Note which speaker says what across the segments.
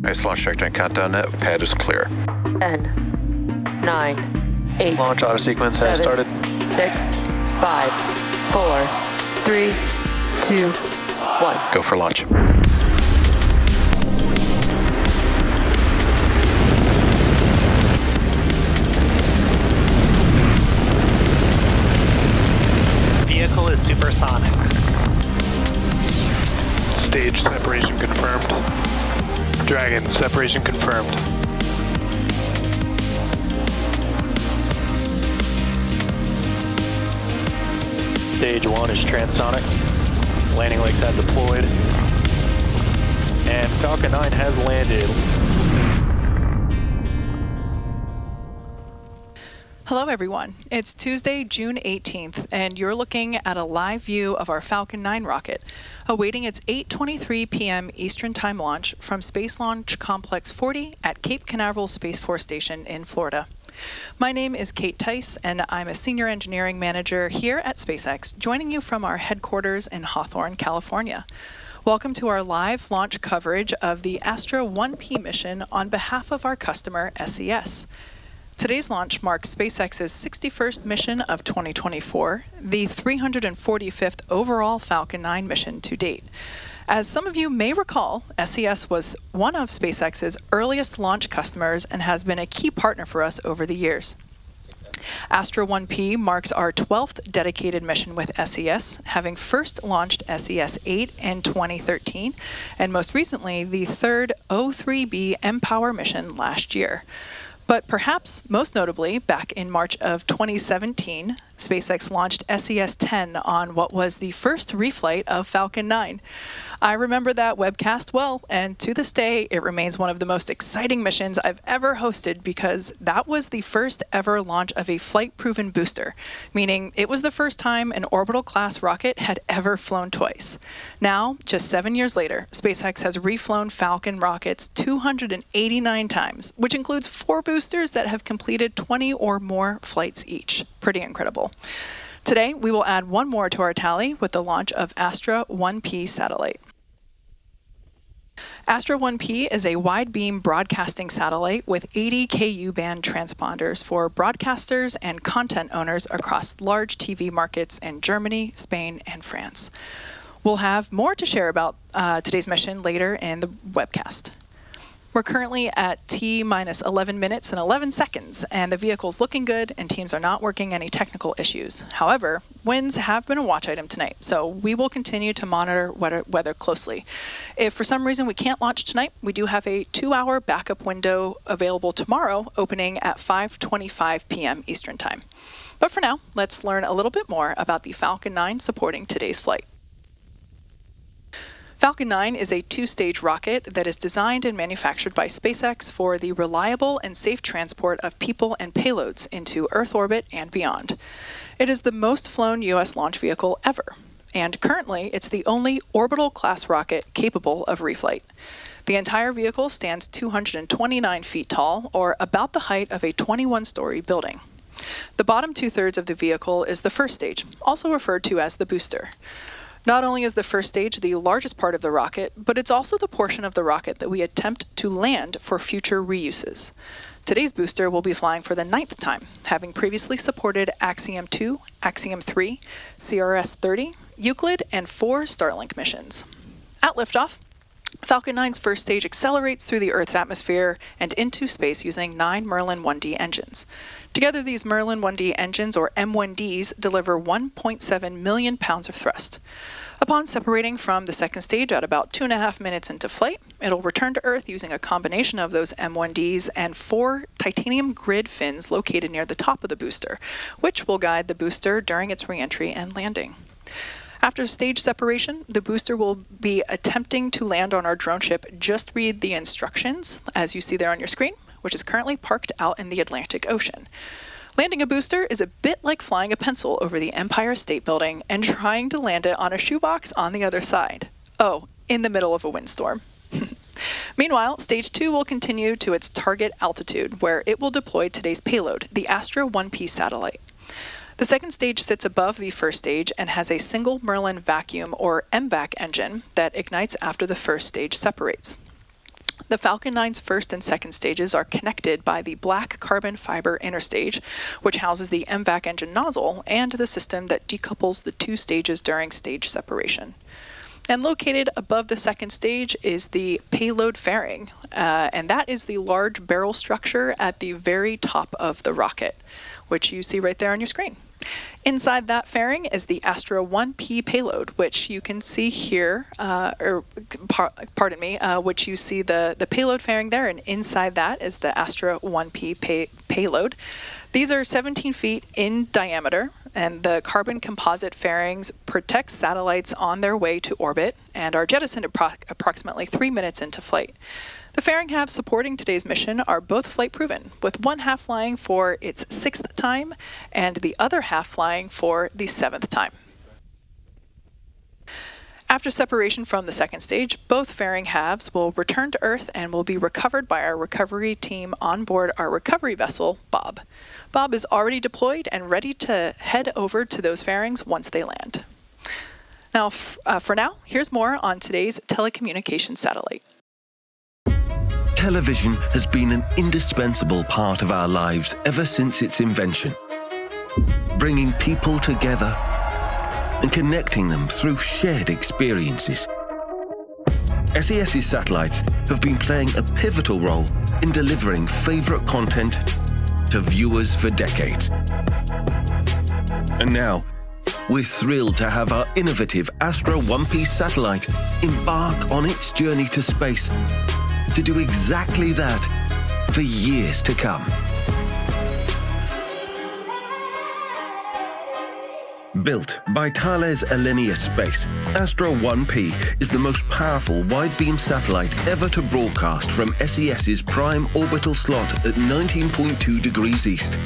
Speaker 1: Nice launch trajectory and countdown net. Pad is clear.
Speaker 2: 10, 9, 8.
Speaker 3: Launch auto sequence has started.
Speaker 2: 6, 5, 4, 3, 2, 1.
Speaker 1: Go for launch.
Speaker 4: Vehicle is supersonic.
Speaker 3: Stage separation confirmed. Dragon, separation confirmed. Stage 1 is transonic. Landing legs have deployed. And Falcon 9 has landed.
Speaker 5: Hello everyone, it's Tuesday, June 18th, and you're looking at a live view of our Falcon 9 rocket, awaiting its 8:23 p.m. Eastern Time launch from Space Launch Complex 40 at Cape Canaveral Space Force Station in Florida. My name is Kate Tice, and I'm a Senior Engineering Manager here at SpaceX, joining you from our headquarters in Hawthorne, California. Welcome to our live launch coverage of the Astra 1P mission on behalf of our customer, SES. Today's launch marks SpaceX's 61st mission of 2024, the 345th overall Falcon 9 mission to date. As some of you may recall, SES was one of SpaceX's earliest launch customers and has been a key partner for us over the years. Astra 1P marks our 12th dedicated mission with SES, having first launched SES-8 in 2013, and most recently the third O3B mPOWER mission last year. But perhaps most notably, back in March of 2017, SpaceX launched SES-10 on what was the first reflight of Falcon 9. I remember that webcast well, and to this day, it remains one of the most exciting missions I've ever hosted because that was the first ever launch of a flight-proven booster, meaning it was the first time an orbital-class rocket had ever flown twice. Now, just 7 years later, SpaceX has reflown Falcon rockets 289 times, which includes 4 boosters that have completed 20 or more flights each. Pretty incredible. Today, we will add one more to our tally with the launch of Astra 1P satellite. Astra 1P is a wide-beam broadcasting satellite with 80 Ku-band transponders for broadcasters and content owners across large TV markets in Germany, Spain, and France. We'll have more to share about today's mission later in the webcast. We're currently at T-minus 11 minutes and 11 seconds, and the vehicle's looking good, and teams are not working any technical issues. However, winds have been a watch item tonight, so we will continue to monitor weather closely. If for some reason we can't launch tonight, we do have a 2-hour backup window available tomorrow, opening at 5:25 p.m. Eastern Time. But for now, let's learn a little bit more about the Falcon 9 supporting today's flight. Falcon 9 is a 2-stage rocket that is designed and manufactured by SpaceX for the reliable and safe transport of people and payloads into Earth orbit and beyond. It is the most flown U.S. launch vehicle ever, and currently it's the only orbital-class rocket capable of reflight. The entire vehicle stands 229 feet tall, or about the height of a 21-story building. The bottom 2/3 of the vehicle is the first stage, also referred to as the booster. Not only is the first stage the largest part of the rocket, but it's also the portion of the rocket that we attempt to land for future reuses. Today's booster will be flying for the 9th time, having previously supported Axiom 2, Axiom 3, CRS-30, Euclid, and 4 Starlink missions. At liftoff, Falcon 9's first stage accelerates through the Earth's atmosphere and into space using 9 Merlin 1D engines. Together, these Merlin 1D engines, or M1Ds, deliver 1.7 million pounds of thrust. Upon separating from the second stage at about 2.5 minutes into flight, it'll return to Earth using a combination of those M1Ds and 4 titanium grid fins located near the top of the booster, which will guide the booster during its re-entry and landing. After stage separation, the booster will be attempting to land on our drone ship Just Read the Instructions, as you see there on your screen, which is currently parked out in the Atlantic Ocean. Landing a booster is a bit like flying a pencil over the Empire State Building and trying to land it on a shoebox on the other side. Oh, in the middle of a windstorm. Meanwhile, Stage 2 will continue to its target altitude, where it will deploy today's payload, the Astra 1P satellite. The second stage sits above the first stage and has a single Merlin vacuum, or MVAC, engine that ignites after the first stage separates. The Falcon 9's first and second stages are connected by the black carbon fiber interstage, which houses the MVAC engine nozzle and the system that decouples the two stages during stage separation. And located above the second stage is the payload fairing, and that is the large barrel structure at the very top of the rocket, which you see right there on your screen. Inside that fairing is the Astra 1P payload, which you can see here, which you see the payload fairing there, and inside that is the Astra 1P payload. These are 17 feet in diameter, and the carbon composite fairings protect satellites on their way to orbit and are jettisoned approximately 3 minutes into flight. The fairing halves supporting today's mission are both flight-proven, with one half flying for its 6th time and the other half flying for the 7th time. After separation from the second stage, both fairing halves will return to Earth and will be recovered by our recovery team on board our recovery vessel, Bob. Bob is already deployed and ready to head over to those fairings once they land. Now, for now, here's more on today's telecommunications satellite.
Speaker 6: Television has been an indispensable part of our lives ever since its invention, bringing people together and connecting them through shared experiences. SES's satellites have been playing a pivotal role in delivering favorite content to viewers for decades. And now, we're thrilled to have our innovative Astra 1P satellite embark on its journey to space to do exactly that for years to come. Built by Thales Alenia Space, Astra 1P is the most powerful wide-beam satellite ever to broadcast from SES's prime orbital slot at 19.2 degrees east,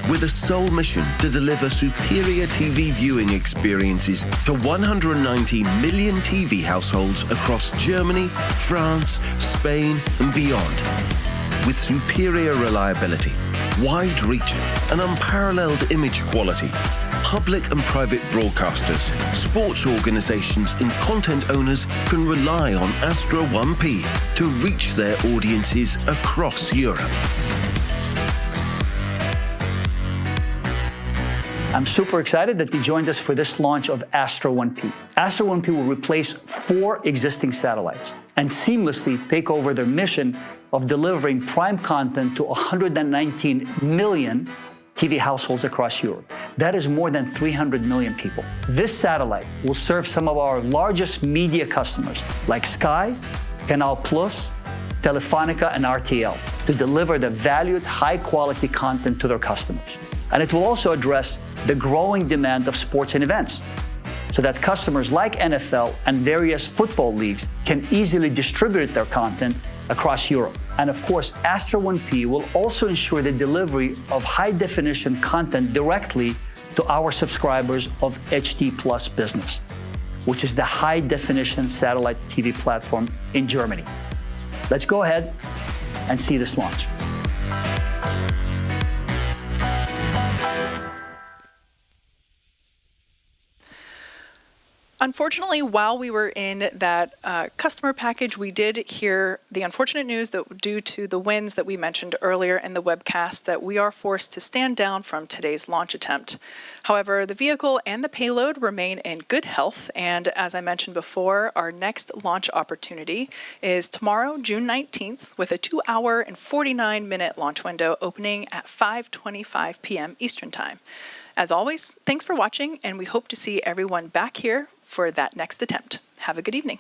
Speaker 6: with a sole mission to deliver superior TV viewing experiences to 190 million TV households across Germany, France, Spain, and beyond. With superior reliability, wide reach, and unparalleled image quality, public and private broadcasters, sports organizations, and content owners can rely on Astra 1P to reach their audiences across Europe.
Speaker 7: I'm super excited that you joined us for this launch of Astra 1P. Astra 1P will replace 4 existing satellites and seamlessly take over their mission of delivering prime content to 119 million TV households across Europe. That is more than 300 million people. This satellite will serve some of our largest media customers like Sky, Canal+, Telefonica, and RTL to deliver the valued, high-quality content to their customers. And it will also address the growing demand of sports and events, so that customers like NFL and various football leagues can easily distribute their content across Europe. And of course, Astra 1P will also ensure the delivery of high-definition content directly to our subscribers of HD Plus Business, which is the high-definition satellite TV platform in Germany. Let's go ahead and see this launch.
Speaker 5: Unfortunately, while we were in that customer package, we did hear the unfortunate news that due to the winds that we mentioned earlier in the webcast, that we are forced to stand down from today's launch attempt. However, the vehicle and the payload remain in good health, and as I mentioned before, our next launch opportunity is tomorrow, June 19th, with a 2-hour and 49-minute launch window opening at 5:25 p.m. Eastern Time. As always, thanks for watching, and we hope to see everyone back here for that next attempt. Have a good evening.